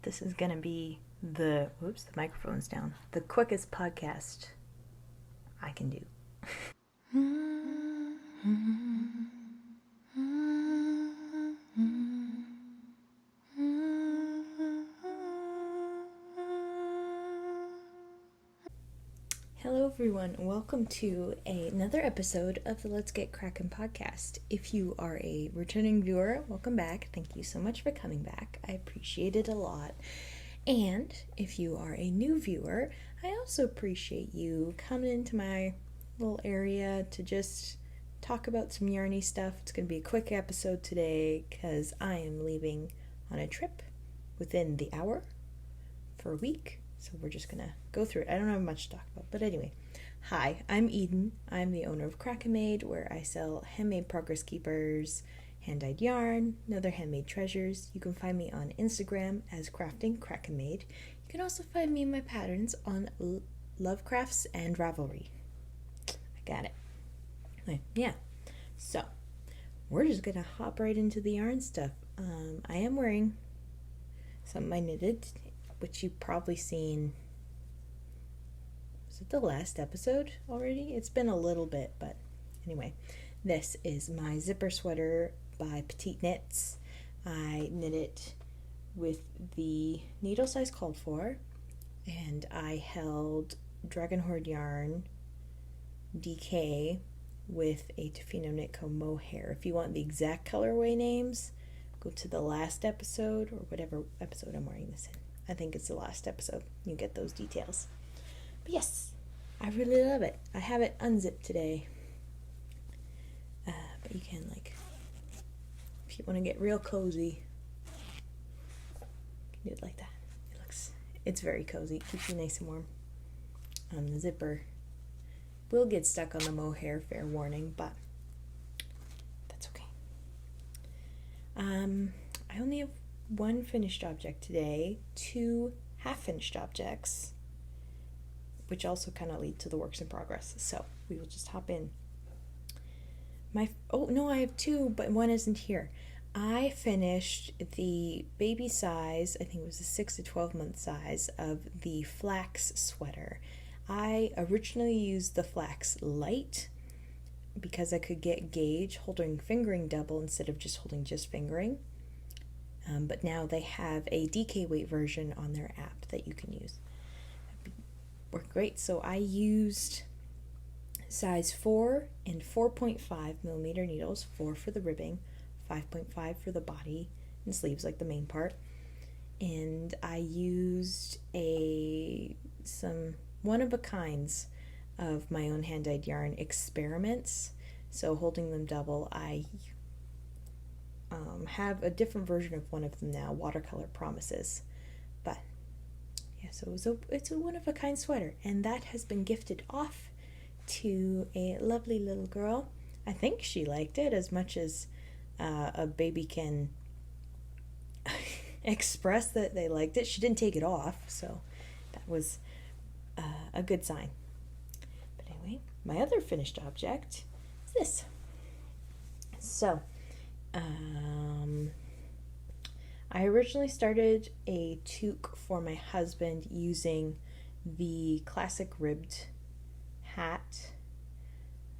This is going to be the microphone's down. The quickest podcast I can do. Hello everyone, welcome to another episode of the Let's Get Kraken podcast. If you are a returning viewer, welcome back. Thank you so much for coming back. I appreciate it a lot. And if you are a new viewer, I also appreciate you coming into my little area to just talk about some yarny stuff. It's going to be a quick episode today because I am leaving on a trip within the hour for a week. So we're just going to go through it. I don't have much to talk about, but anyway. Hi, I'm Eden. I'm the owner of Kraken, where I sell handmade progress keepers, hand-dyed yarn, and other handmade treasures. You can find me on Instagram as Crafting Kraken. You can also find me in my patterns on Love Crafts and Ravelry. I got it. Anyway, yeah. So, we're just going to hop right into the yarn stuff. I am wearing something I knitted, which you've probably seen. Was it the last episode already? It's been a little bit, but anyway. This is my zipper sweater by Petite Knits. I knit it with the needle size called for, and I held Dragon Horde yarn DK with a Tofino Knitco mohair. If you want the exact colorway names, go to the last episode or whatever episode I'm wearing this in. I think it's the last episode. You get those details. But yes, I really love it. I have it unzipped today. But you can, if you want to get real cozy, you can do it like that. It's very cozy. It keeps you nice and warm. The zipper will get stuck on the mohair, fair warning, but that's okay. I only have one finished object today, two half-finished objects, which also kind of lead to the works in progress. So we will just hop in. I have two, but one isn't here. I finished the baby size, I think it was a 6 to 12 month size, of the Flax sweater. I originally used the Flax light because I could get gauge holding fingering double instead of just holding just fingering. But now they have a DK weight version on their app that you can use. Worked great. So I used size 4 and 4.5 millimeter needles, 4 for the ribbing, 5.5 for the body and sleeves, like the main part. And I used some one-of-a-kinds of my own hand-dyed yarn experiments. So holding them double, I have a different version of one of them now, Watercolor Promises. But yeah, so it's a one-of-a-kind sweater, and that has been gifted off to a lovely little girl. I think she liked it as much as a baby can express that they liked it. She didn't take it off, so that was a good sign. But anyway, my other finished object is this. So, I originally started a toque for my husband using the classic ribbed hat,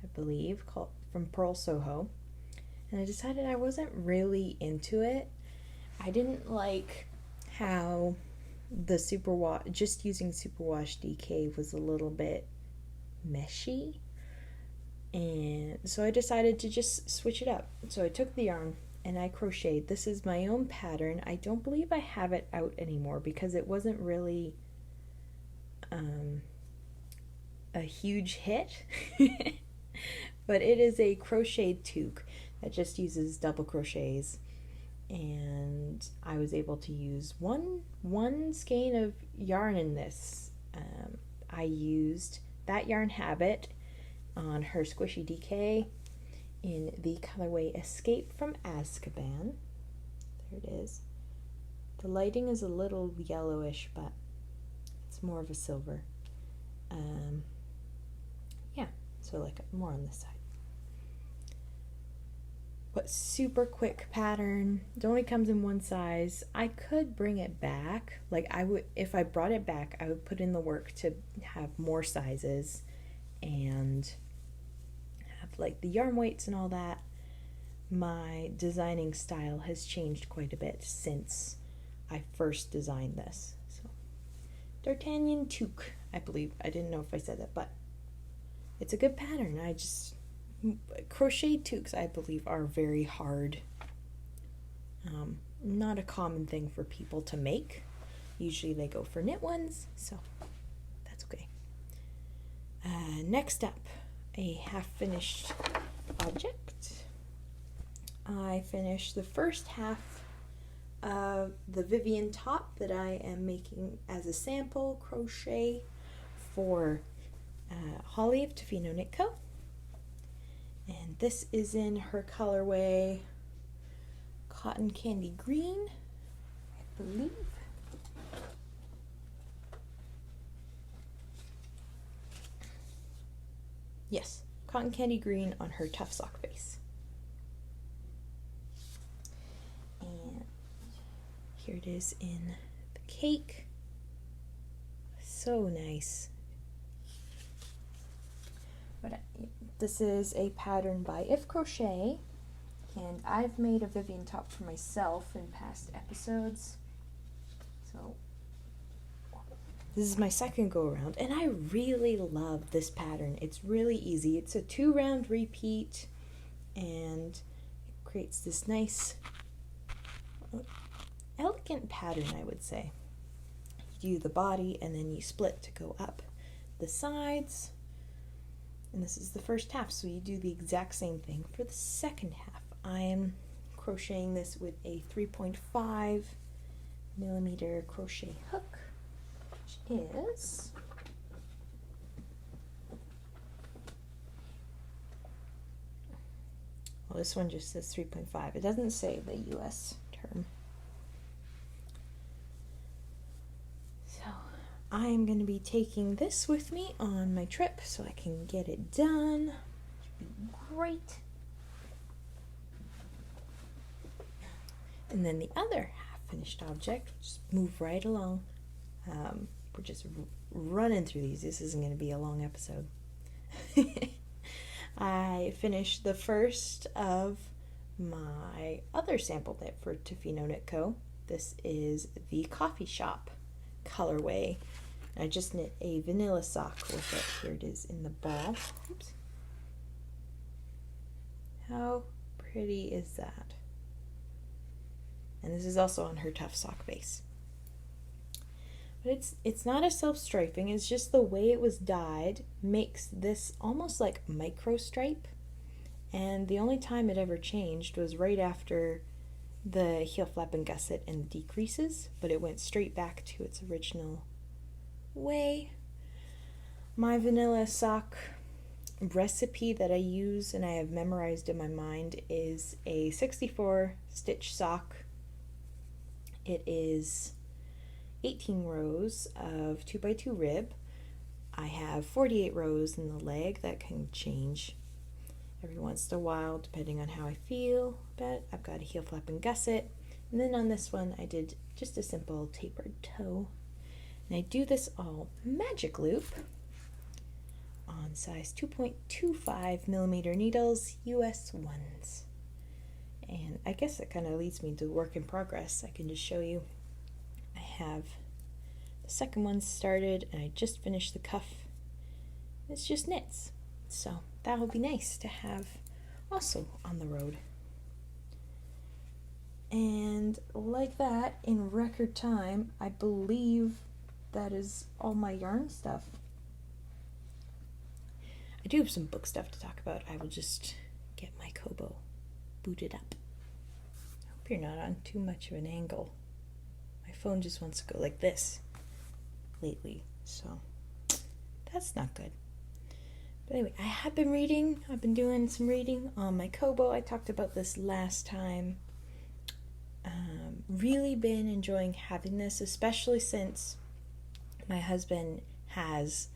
I believe, called from Pearl Soho, and I decided I wasn't really into it. I didn't like how the just using superwash DK was a little bit meshy, and so I decided to just switch it up. So I took the yarn and I crocheted. This is my own pattern. I don't believe I have it out anymore because it wasn't really a huge hit. But it is a crocheted toque that just uses double crochets, and I was able to use one skein of yarn in this. I used that yarn habit on her squishy DK in the colorway Escape from Azkaban. There it is. The lighting is a little yellowish, but it's more of a silver. So more on this side. but super quick pattern. It only comes in one size. I could bring it back. Like I would, if I brought it back, I would put in the work to have more sizes and have like the yarn weights and all that. My designing style has changed quite a bit since I first designed this. So D'Artagnan toque, I believe. I didn't know if I said that, but it's a good pattern. Crochet toques, I believe, are very hard. Not a common thing for people to make. Usually they go for knit ones, so that's okay. Next up, a half-finished object. I finished the first half of the Vivian top that I am making as a sample crochet for Holly of Tofino Knit Co. And this is in her colorway Cotton Candy Green, I believe. Yes, Cotton Candy Green on her Tough Sock base. And here it is in the cake. So nice. But this is a pattern by If Crochet, and I've made a Vivian top for myself in past episodes. So this is my second go around, and I really love this pattern. It's really easy. It's a 2-round repeat, and it creates this nice, elegant pattern, I would say. You do the body, and then you split to go up the sides. And this is the first half, so you do the exact same thing for the second half. I am crocheting this with a 3.5 millimeter crochet hook, which is well, this one just says 3.5. It doesn't say the US term. I am going to be taking this with me on my trip so I can get it done. Should be great. And then the other half-finished object, just move right along. We're just running through these. This isn't going to be a long episode. I finished the first of my other sample knit for Tofino Knit Co. This is the Coffee Shop colorway. I just knit a vanilla sock with it. Here it is in the ball. Oops. How pretty is that? And this is also on her Tough Sock base. But it's not a self-striping, it's just the way it was dyed makes this almost like micro stripe. And the only time it ever changed was right after the heel flap and gusset and the decreases, but it went straight back to its original way. My vanilla sock recipe that I use and I have memorized in my mind is a 64 stitch sock. It is 18 rows of 2x2 rib. I have 48 rows in the leg. That can change every once in a while depending on how I feel, but I've got a heel flap and gusset. And then on this one I did just a simple tapered toe. And I do this all magic loop on size 2.25 millimeter needles, US ones. And I guess that kind of leads me to work in progress. I can just show you. I have the second one started and I just finished the cuff. It's just knits. So that would be nice to have also on the road. And like that, in record time, I believe that is all my yarn stuff. I do have some book stuff to talk about. I will just get my Kobo booted up. I hope you're not on too much of an angle. My phone just wants to go like this lately, so that's not good. But anyway, I have been reading. I've been doing some reading on my Kobo. I talked about this last time. Really been enjoying having this, especially since my husband has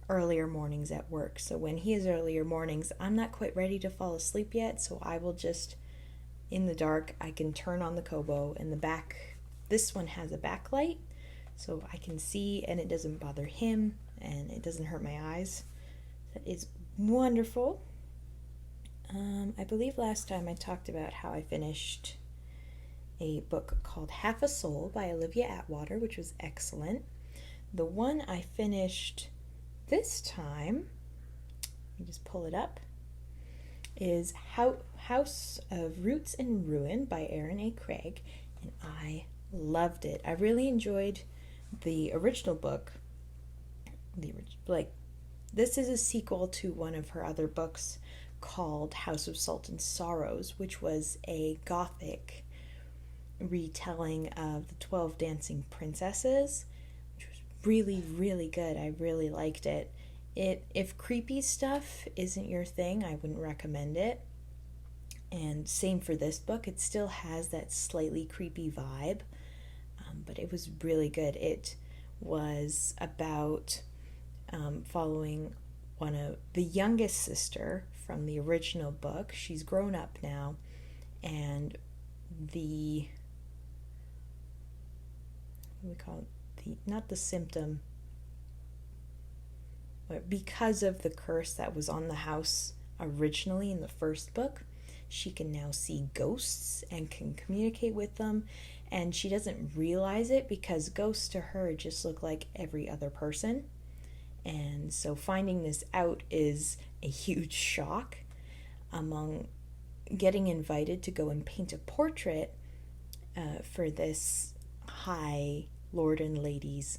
earlier mornings at work. So when he has earlier mornings, I'm not quite ready to fall asleep yet, so I will just in the dark, I can turn on the Kobo, and this one has a backlight, so I can see and it doesn't bother him and it doesn't hurt my eyes. That is wonderful. I believe last time I talked about how I finished a book called Half a Soul by Olivia Atwater, which was excellent. The one I finished this time, let me just pull it up, is House of Roots and Ruin by Erin A. Craig, and I loved it. I really enjoyed the original book. This is a sequel to one of her other books called House of Salt and Sorrows, which was a gothic retelling of the 12 Dancing Princesses, which was really, really good. I really liked it. If creepy stuff isn't your thing, I wouldn't recommend it. And same for this book. It still has that slightly creepy vibe, but it was really good. It was about following the youngest sister from the original book. She's grown up now, and because of the curse that was on the house originally in the first book, she can now see ghosts and can communicate with them, and she doesn't realize it because ghosts to her just look like every other person. And so finding this out is a huge shock. Among getting invited to go and paint a portrait for this high lord and lady's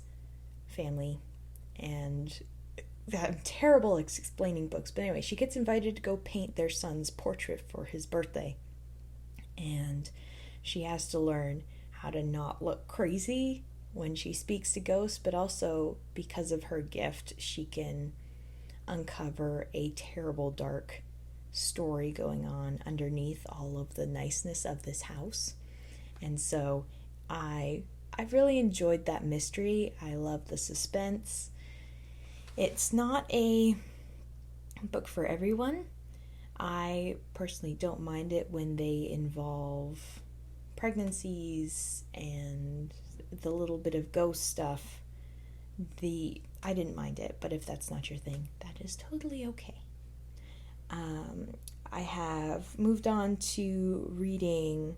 family, and I'm terrible at explaining books, but anyway, she gets invited to go paint their son's portrait for his birthday, and she has to learn how to not look crazy when she speaks to ghosts, but also because of her gift, she can uncover a terrible dark story going on underneath all of the niceness of this house. And so I really enjoyed that mystery. I love the suspense. It's not a book for everyone. I personally don't mind it when they involve pregnancies and the little bit of ghost stuff. I didn't mind it, but if that's not your thing, that is totally okay. I have moved on to reading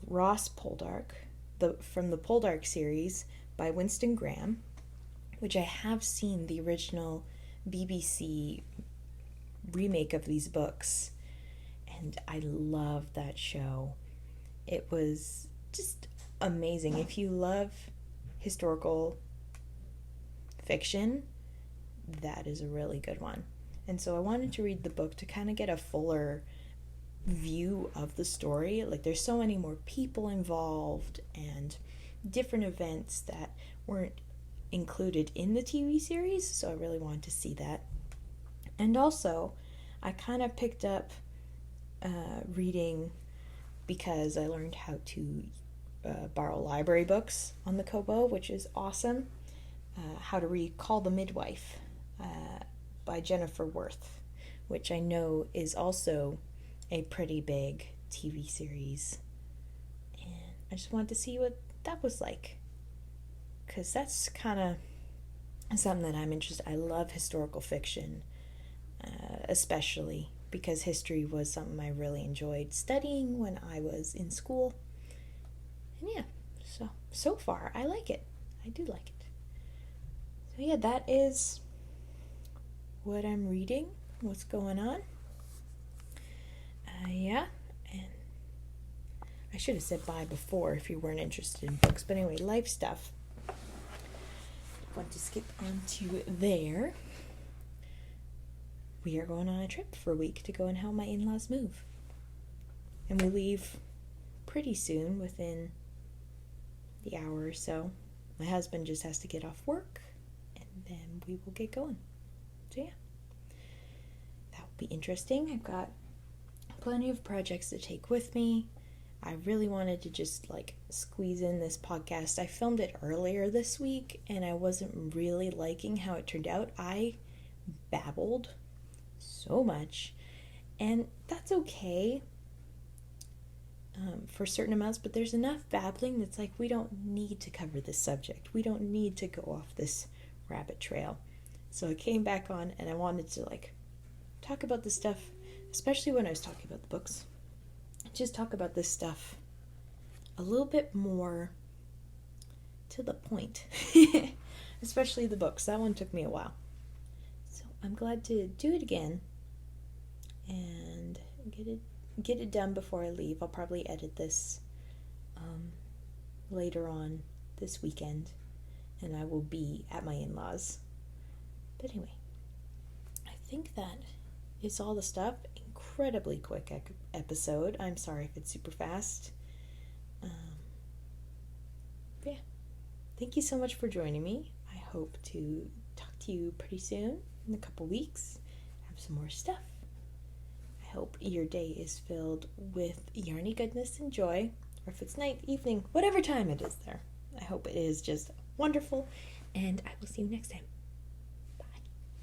Ross Poldark, from the Poldark series by Winston Graham, which I have seen the original BBC remake of these books, and I love that show. It was just amazing. If you love historical fiction, that is a really good one. And so I wanted to read the book to kind of get a fuller view of the story. Like, there's so many more people involved and different events that weren't included in the TV series, so I really wanted to see that. And also, I kind of picked up reading because I learned how to borrow library books on the Kobo, which is awesome. How to Read Call the Midwife by Jennifer Worth, which I know is also a pretty big TV series. And I just wanted to see what that was like, because that's kind of something that I'm interested in. I love historical fiction, especially because history was something I really enjoyed studying when I was in school. And yeah, so far I like it. I do like it. So yeah, that is what I'm reading, what's going on. Yeah, and I should have said bye before if you weren't interested in books, but anyway, life stuff. I want to skip on to there. We are going on a trip for a week to go and help my in-laws move. And we leave pretty soon, within the hour or so. My husband just has to get off work, and then we will get going. So yeah, that will be interesting. I've got plenty of projects to take with me. I really wanted to just squeeze in this podcast. I filmed it earlier this week and I wasn't really liking how it turned out. I babbled so much, and that's okay. for certain amounts, but there's enough babbling that's like, we don't need to cover this subject. We don't need to go off this rabbit trail. So I came back on and I wanted to like talk about this stuff, especially when I was talking about the books. Just talk about this stuff a little bit more to the point. Especially the books. That one took me a while. So I'm glad to do it again and get it done before I leave. I'll probably edit this later on this weekend, and I will be at my in-laws. But anyway, I think that is all the stuff. Incredibly quick episode. I'm sorry if it's super fast. Yeah. Thank you so much for joining me. I hope to talk to you pretty soon, in a couple weeks. Have some more stuff. I hope your day is filled with yarny goodness and joy, or if it's night, evening, whatever time it is there. I hope it is just wonderful, and I will see you next time.